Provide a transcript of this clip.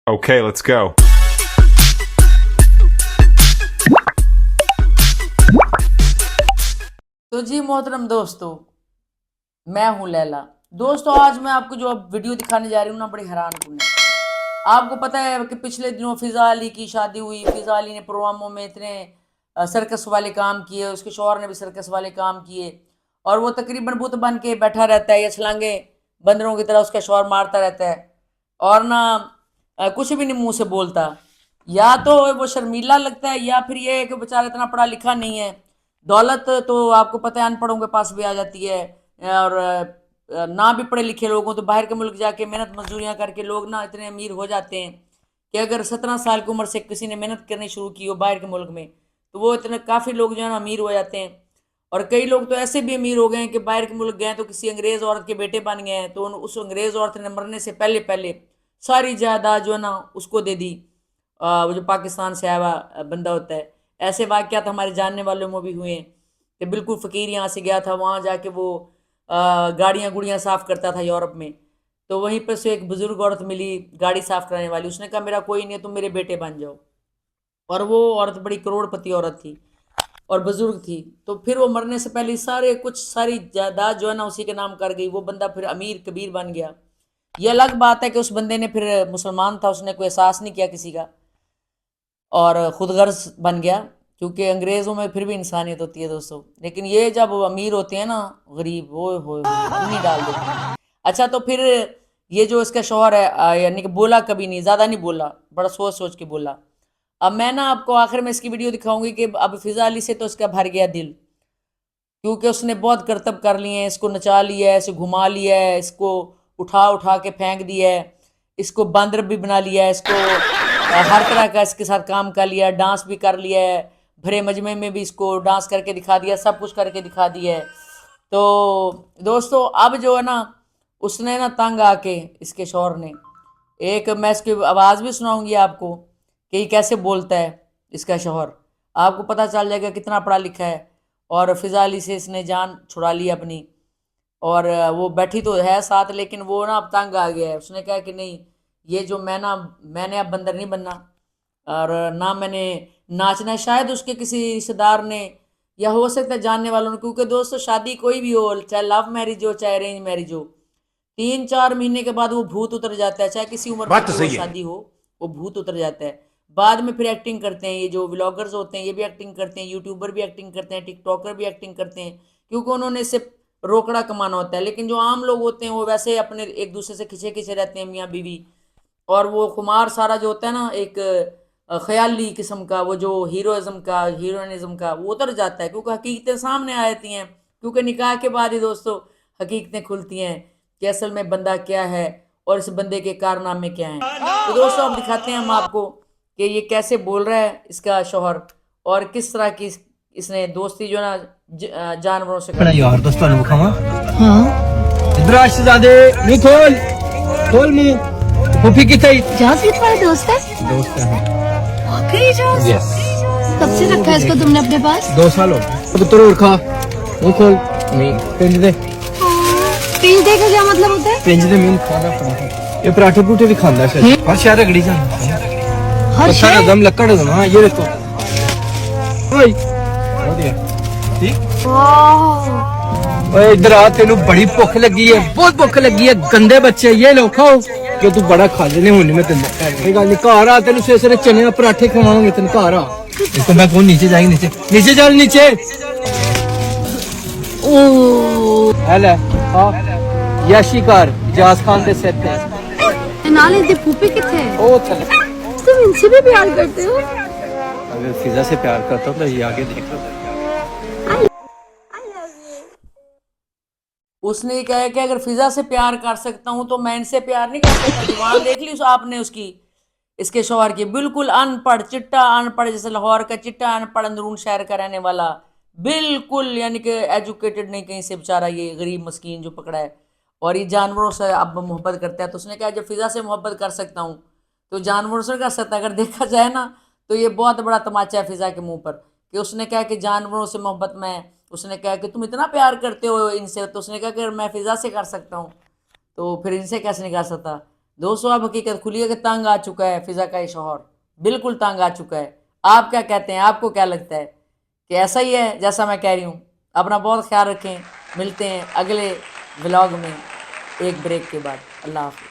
Okay, let's go. تو جی محترم دوستو، میں ہوں لیلا۔ دوستو آج میں آپ کو جو ویڈیو دکھانے جا رہی ہوں نا، بڑی حیران کن ہے۔ آپ کو پتہ ہے کہ پچھلے دنوں فضا علی کی شادی ہوئی۔ فضا علی نے پروگراموں میں اتنے سرکس والے کام کیے، اس کے شوہر نے بھی سرکس والے کام کیے، اور وہ تقریباً بت بن کے بیٹھا رہتا ہے یا چھلانگے بندروں کی طرح اس کا شوہر مارتا رہتا ہے، اور نہ کچھ بھی نہیں منہ سے بولتا۔ یا تو وہ شرمیلا لگتا ہے، یا پھر یہ ہے کہ بیچارہ اتنا پڑھا لکھا نہیں ہے۔ دولت تو آپ کو پتہ ہے ان پڑھوں کے پاس بھی آ جاتی ہے، اور نہ بھی پڑھے لکھے لوگوں تو باہر کے ملک جا کے محنت مزدوریاں کر کے لوگ نا اتنے امیر ہو جاتے ہیں کہ اگر 17 سال کی عمر سے کسی نے محنت کرنی شروع کی ہو باہر کے ملک میں، تو وہ اتنے کافی لوگ جو ہے نا امیر ہو جاتے ہیں۔ اور کئی لوگ تو ایسے بھی امیر ہو گئے ہیں کہ باہر کے ملک گئے تو کسی انگریز عورت کے بیٹے بن گئے ہیں، تو اس انگریز عورت نے مرنے سے پہلے پہلے ساری جائیداد جو ہے نا اس کو دے دی، وہ جو پاکستان سے آیا ہوا بندہ ہوتا ہے۔ ایسے واقعات ہمارے جاننے والوں میں بھی ہوئے ہیں کہ بالکل فقیر یہاں سے گیا تھا، وہاں جا کے وہ گاڑیاں گڑیاں صاف کرتا تھا یورپ میں، تو وہیں پر سے ایک بزرگ عورت ملی گاڑی صاف کرانے والی، اس نے کہا میرا کوئی نہیں ہے، تم میرے بیٹے بن جاؤ۔ اور وہ عورت بڑی کروڑ پتی عورت تھی اور بزرگ تھی، تو پھر وہ مرنے سے پہلے ساری جائیداد جو ہے نا اسی کے نام کر گئی۔ وہ بندہ پھر امیر کبیر بن گیا۔ یہ الگ بات ہے کہ اس بندے نے پھر مسلمان تھا، اس نے کوئی احساس نہیں کیا کسی کا اور خود غرض بن گیا، کیونکہ انگریزوں میں پھر بھی انسانیت ہوتی ہے دوستو۔ لیکن یہ جب امیر ہوتے ہیں نا غریب، وہ نہیں ڈال دیتے ہیں۔ اچھا تو پھر یہ جو اس کا شوہر ہے، یعنی کہ بولا کبھی نہیں، زیادہ نہیں بولا، بڑا سوچ سوچ کے بولا۔ اب میں نا آپ کو آخر میں اس کی ویڈیو دکھاؤں گی کہ اب فضا علی سے تو اس کا بھر گیا دل، کیونکہ اس نے بہت کرتب کر لیے ہیں، اس کو نچا لیا ہے، اسے گھما لیا ہے، اس کو اٹھا کے پھینک دیا ہے، اس کو باندر بھی بنا لیا ہے، اس کو ہر طرح کا اس کے ساتھ کام کر لیا ہے، ڈانس بھی کر لیا ہے، بھرے مجمع میں بھی اس کو ڈانس کر کے دکھا دیا، سب کچھ کر کے دکھا دیا ہے۔ تو دوستو اب جو ہے نا اس نے نا تنگ آ کے اس کے شوہر نے ایک، میں اس کی آواز بھی سناؤں گی آپ کو کہ یہ کیسے بولتا ہے اس کا شوہر، آپ کو پتہ چل جائے گا کتنا پڑھا لکھا ہے۔ اور فضا علی سے اس نے جان چھڑا لی اپنی، اور وہ بیٹھی تو ہے ساتھ، لیکن وہ نا اب تنگ آ گیا ہے۔ اس نے کہا کہ نہیں، یہ جو میں نے اب بندر نہیں بننا، اور نہ میں نے ناچنا ہے۔ شاید اس کے کسی رشتہ دار نے یا ہو سکتا ہے جاننے والوں نے، کیونکہ دوستو شادی کوئی بھی ہو، چاہے لو میرج ہو چاہے ارینج میرج ہو، 3-4 مہینے کے بعد وہ بھوت اتر جاتا ہے، چاہے کسی عمر میں وہ شادی ہو، وہ بھوت اتر جاتا ہے۔ بعد میں پھر ایکٹنگ کرتے ہیں، یہ جو ولاگرز ہوتے ہیں یہ بھی ایکٹنگ کرتے ہیں، یوٹیوبر بھی ایکٹنگ کرتے ہیں، ٹک ٹاکر بھی ایکٹنگ کرتے ہیں، کیونکہ انہوں نے اس سے روکڑا کمانا ہوتا ہے۔ لیکن جو عام لوگ ہوتے ہیں وہ ویسے اپنے ایک دوسرے سے کھچے رہتے ہیں، میاں بیوی، اور وہ خمار سارا جو ہوتا ہے نا ایک خیالی قسم کا، وہ جو ہیروازم کا ہیروئنزم کا، وہ اتر جاتا ہے، کیونکہ حقیقتیں سامنے آتی ہیں، کیونکہ نکاح کے بعد ہی دوستو حقیقتیں کھلتی ہیں کہ اصل میں بندہ کیا ہے اور اس بندے کے کارنامے کیا ہیں۔ تو دوستو اب دکھاتے ہیں ہم آپ کو کہ یہ کیسے بول رہا ہے اس کا شوہر، اور کس طرح کی اس نے دوستی جو نا جانوروں سے بڑا یار دوستوں نے بکھاوا ہاں ادھر شہزادے منہ کھول منہ پھوپھی کی تھی جاز بھی تمہارا دوست ہے؟ دوست ہے واقعی جاز؟ یس کب سے رکھا ہے اس کو تم نے اپنے پاس؟ 2 سال ہو گئے اب تو روڑ کھا منہ کھول نہیں پنج دے پنج دے کا کیا مطلب ہوتا ہے؟ پنج دے مین کھانا پراٹھے یہ پراٹھے پوٹے بھی کھاندا ہے ہر شہر رگڑی جانا ہر سارا شے؟ دم لکڑ دو ہاں یہ دیکھو اوئے ہو گیا ٹھیک واہ اوے ادھر آ تینوں بڑی بھوک لگی ہے بہت بھوک لگی ہے گندے بچے یہ لو کھاؤ کہ تو بڑا کھا لینے ہونے میں تینوں گل نہیں گھر آ تینوں سویرے سویرے چنے اور پراٹھے کھواؤں گے تینوں گھر آ اس کو میں کون نیچے جائیں گے نیچے چل نیچے اوہ لے ہاں یاشی کر جاز خان دے سر تے نالے دی پھوپھی کتنے ہے؟ او چل تم ان سے بھی پیار کرتے ہو؟ اگر فضا سے پیار کرتا ہوں تو یہ آگے دیکھ لو اس نے کہا کہ اگر فضا سے پیار کر سکتا ہوں تو میں ان سے پیار نہیں کر سکتا۔ زبان دیکھ لی آپ نے اس کی، اس کے شوہر کی، بالکل ان پڑھ، چٹا ان پڑھ، جیسے لاہور کا چٹا ان پڑھ اندرون شہر کا رہنے والا، بالکل یعنی کہ ایجوکیٹڈ نہیں کہیں سے بیچارہ، یہ غریب مسکین جو پکڑا ہے، اور یہ جانوروں سے اب محبت کرتا ہے۔ تو اس نے کہا جب فضا سے محبت کر سکتا ہوں تو جانوروں سے کر سکتا ہے۔ اگر دیکھا جائے نا تو یہ بہت بڑا تماچا ہے فضا کے منہ پر کہ اس نے کہا کہ جانوروں سے محبت میں، اس نے کہا کہ تم اتنا پیار کرتے ہو ان سے، تو اس نے کہا کہ میں فضا سے کر سکتا ہوں تو پھر ان سے کیسے نکال سکتا. دوستوں اب حقیقت کھلی ہے کہ تنگ آ چکا ہے فضا کا یہ شوہر, بالکل تنگ آ چکا ہے. آپ کیا کہتے ہیں, آپ کو کیا لگتا ہے کہ ایسا ہی ہے جیسا میں کہہ رہی ہوں؟ اپنا بہت خیال رکھیں, ملتے ہیں اگلے ولاگ میں ایک بریک کے بعد. اللہ حافظ.